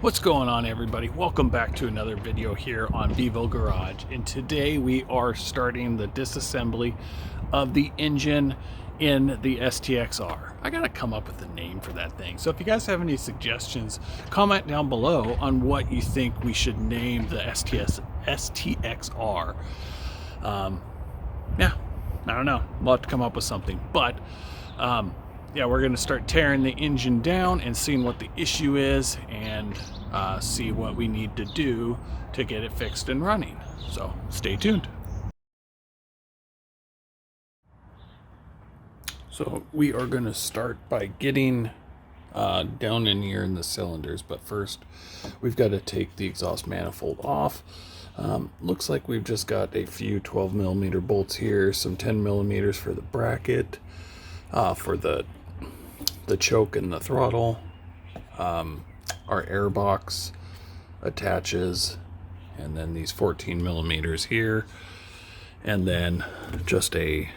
What's going on, everybody? Welcome back to another video here on Vivo Garage, and today we are starting the disassembly of the engine in the STX-R. I gotta come up with a name for that thing, so if you guys have any suggestions, comment down below on what you think we should name the STX-R. Yeah, I don't know, we'll have to come up with something, but yeah, we're going to start tearing the engine down and seeing what the issue is and see what we need to do to get it fixed and running. So stay tuned. So we are going to start by getting down in here in the cylinders, but first we've got to take the exhaust manifold off. Looks like we've just got a few 12mm bolts here, some 10mm for the bracket, for the choke and the throttle. Our air box attaches, and then these 14mm here, and then just a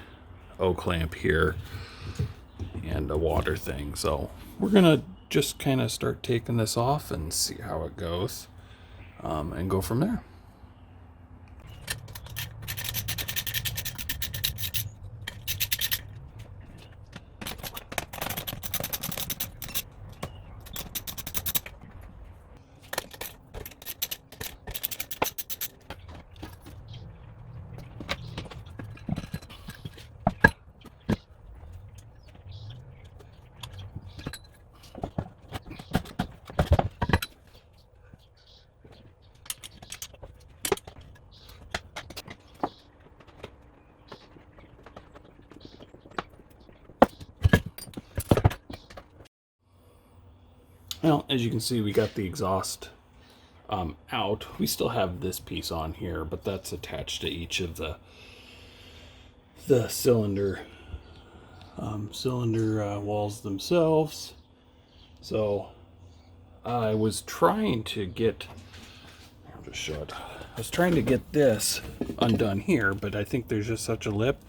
O-clamp here and a water thing. So we're gonna just kind of start taking this off and see how it goes, and go from there. Well, as you can see, we got the exhaust out. We still have this piece on here, but that's attached to each of the cylinder walls themselves. So I was trying to get, I'll just show it. I was trying to get this undone here, but I think there's just such a lip.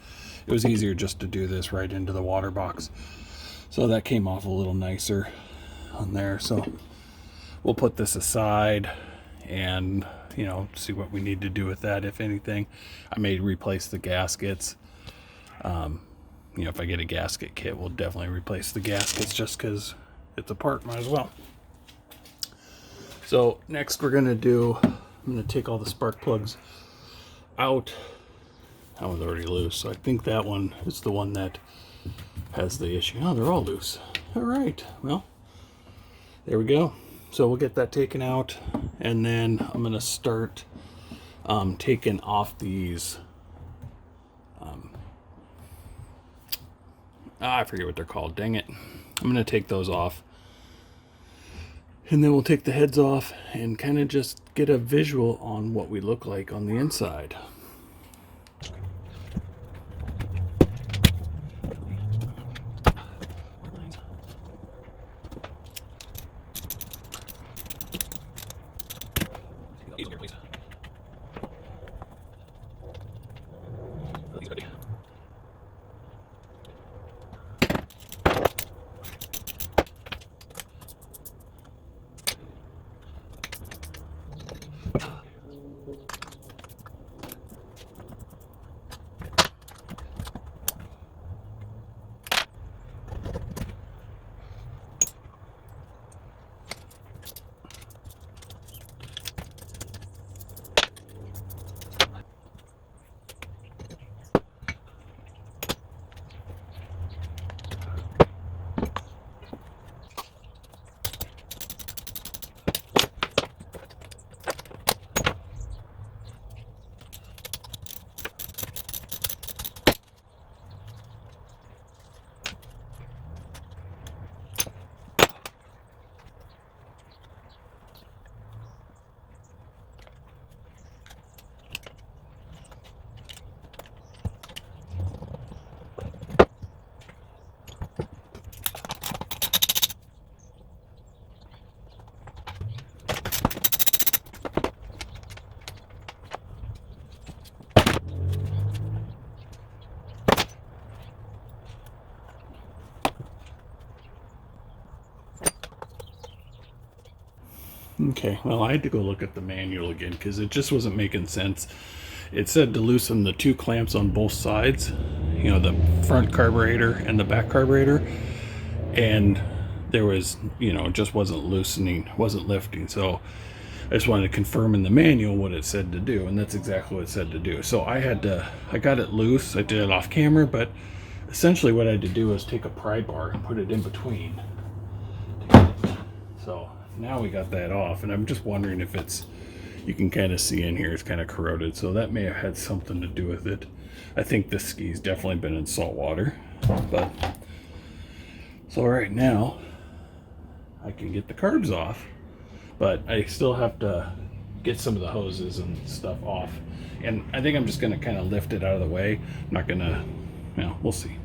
It was easier just to do this right into the water box. So that came off a little nicer on there. So we'll put this aside and, you know, see what we need to do with that, if anything. I may replace the gaskets. You know, if I get a gasket kit, we'll definitely replace the gaskets just because it's a part, might as well. So next we're gonna do, I'm gonna take all the spark plugs out. That one's already loose, so I think that one is the one that has the issue. Oh, they're all loose. All right, well, there we go. So we'll get that taken out, and then I'm gonna start taking off these I forget what they're called, dang it. I'm gonna take those off, and then we'll take the heads off and kind of just get a visual on what we look like on the inside. Okay, well, I had to go look at the manual again because it just wasn't making sense. It said to loosen the two clamps on both sides, you know, the front carburetor and the back carburetor, and there was, you know, it just wasn't loosening, wasn't lifting. So I just wanted to confirm in the manual what it said to do, and that's exactly what it said to do. So I got it loose. I did it off camera, but essentially what I had to do was take a pry bar and put it in between. So now we got that off, and I'm just wondering if it's, you can kind of see in here, it's kind of corroded, so that may have had something to do with it. I think this ski's definitely been in salt water, but so right now I can get the carbs off, but I still have to get some of the hoses and stuff off, and I think I'm just going to kind of lift it out of the way. I'm not going to, you know, we'll see.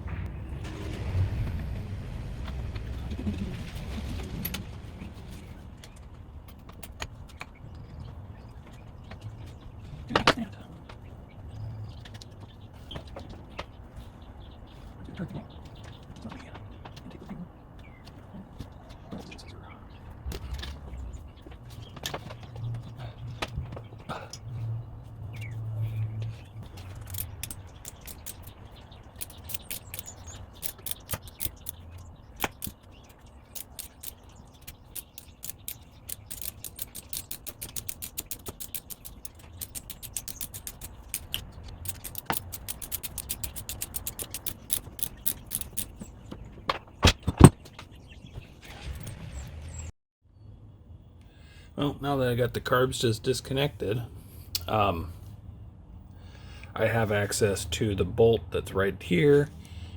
Well, now that I got the carbs just disconnected, I have access to the bolt that's right here,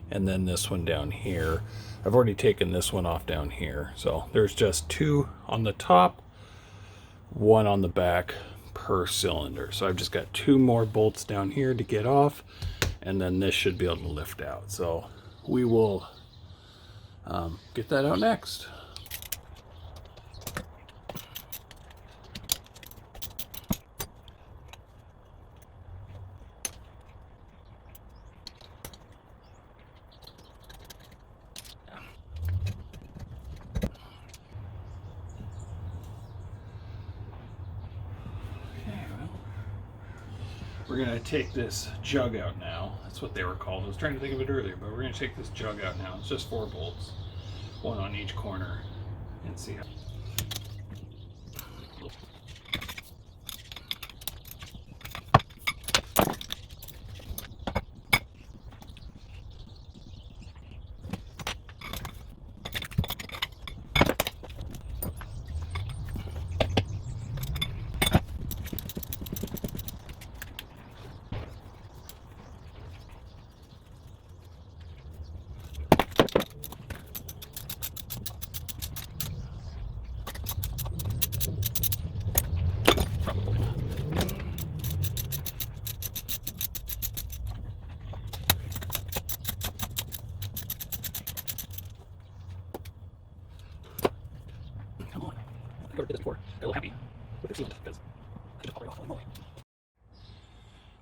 and then this one down here. I've already taken this one off down here. So there's just two on the top, one on the back per cylinder. So I've just got two more bolts down here to get off, and then this should be able to lift out. So we will get that out next. We're going to take this jug out now. That's what they were called. I was trying to think of it earlier, but we're going to take this jug out now. It's just 4 bolts, one on each corner, and see how.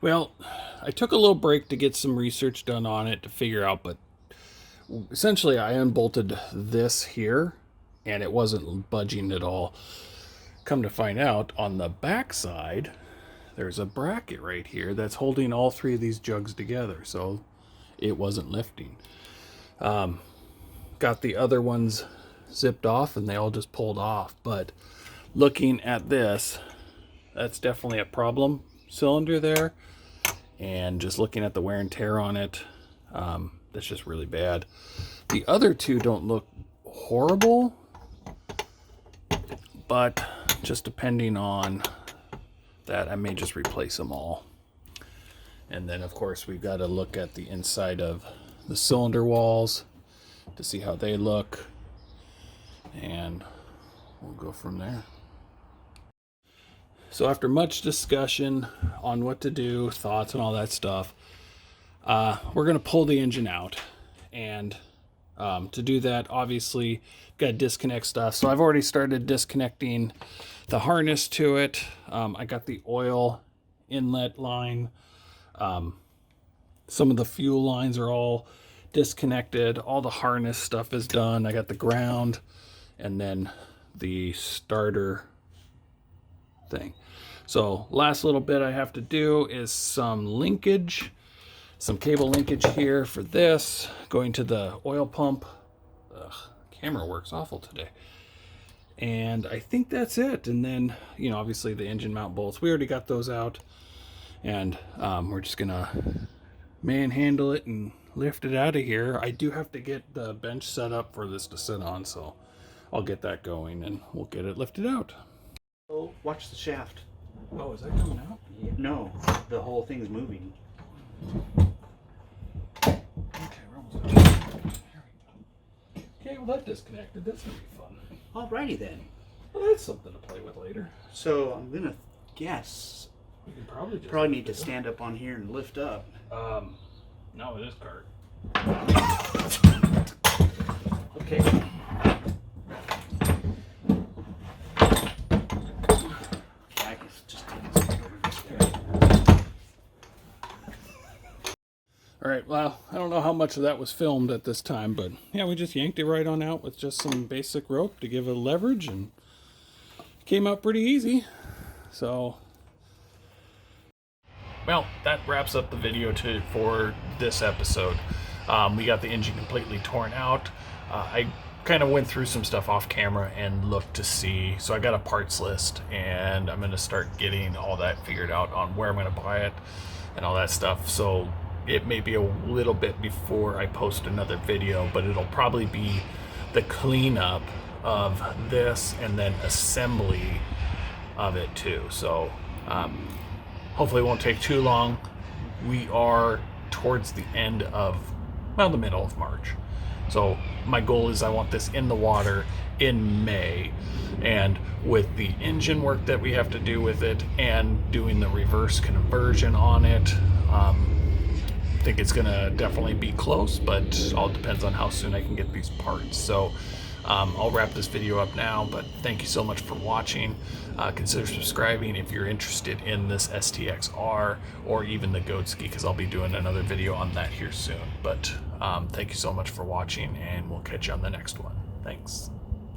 Well, I took a little break to get some research done on it to figure out, but essentially I unbolted this here and it wasn't budging at all. Come to find out, on the back side there's a bracket right here that's holding all 3 of these jugs together, so it wasn't lifting. Got the other ones zipped off and they all just pulled off, but looking at this, that's definitely a problem cylinder there, and just looking at the wear and tear on it, that's just really bad. The other 2 don't look horrible, but just depending on that, I may just replace them all. And then of course we've got to look at the inside of the cylinder walls to see how they look, and we'll go from there. So after much discussion on what to do, thoughts and all that stuff, we're going to pull the engine out. And to do that, obviously, got to disconnect stuff. So I've already started disconnecting the harness to it. I got the oil inlet line. Some of the fuel lines are all disconnected. All the harness stuff is done. I got the ground and then the starter thing. So last little bit I have to do is some linkage, some cable linkage here for this, going to the oil pump. Ugh, camera works awful today. And I think that's it. And then, you know, obviously the engine mount bolts, we already got those out. And we're just gonna manhandle it and lift it out of here. I do have to get the bench set up for this to sit on, so I'll get that going and we'll get it lifted out. Oh, watch the shaft. Oh, is that coming out? Yeah, no, the whole thing's moving. Okay, we're almost done. There we go. Okay, well that disconnected. That's gonna be fun. Alrighty then. Well, that's something to play with later. So I'm gonna guess. We can probably just need to stand up on here and lift up. Not with this cart. Okay. I guess just take a second over this way. All right, well, I don't know how much of that was filmed at this time, but yeah, we just yanked it right on out with just some basic rope to give it leverage, and it came out pretty easy. So, well, that wraps up the video for this episode. We got the engine completely torn out. I kind of went through some stuff off camera and looked to see. So I got a parts list, and I'm going to start getting all that figured out on where I'm going to buy it and all that stuff. So it may be a little bit before I post another video, but it'll probably be the cleanup of this and then assembly of it too. So hopefully it won't take too long. We are towards the end of, well, the middle of March. So my goal is I want this in the water in May, and with the engine work that we have to do with it and doing the reverse conversion on it, I think it's gonna definitely be close, but all depends on how soon I can get these parts. So I'll wrap this video up now, but thank you so much for watching. Consider subscribing if you're interested in this STX-R or even the Goat Ski, because I'll be doing another video on that here soon. But thank you so much for watching, and we'll catch you on the next one. Thanks.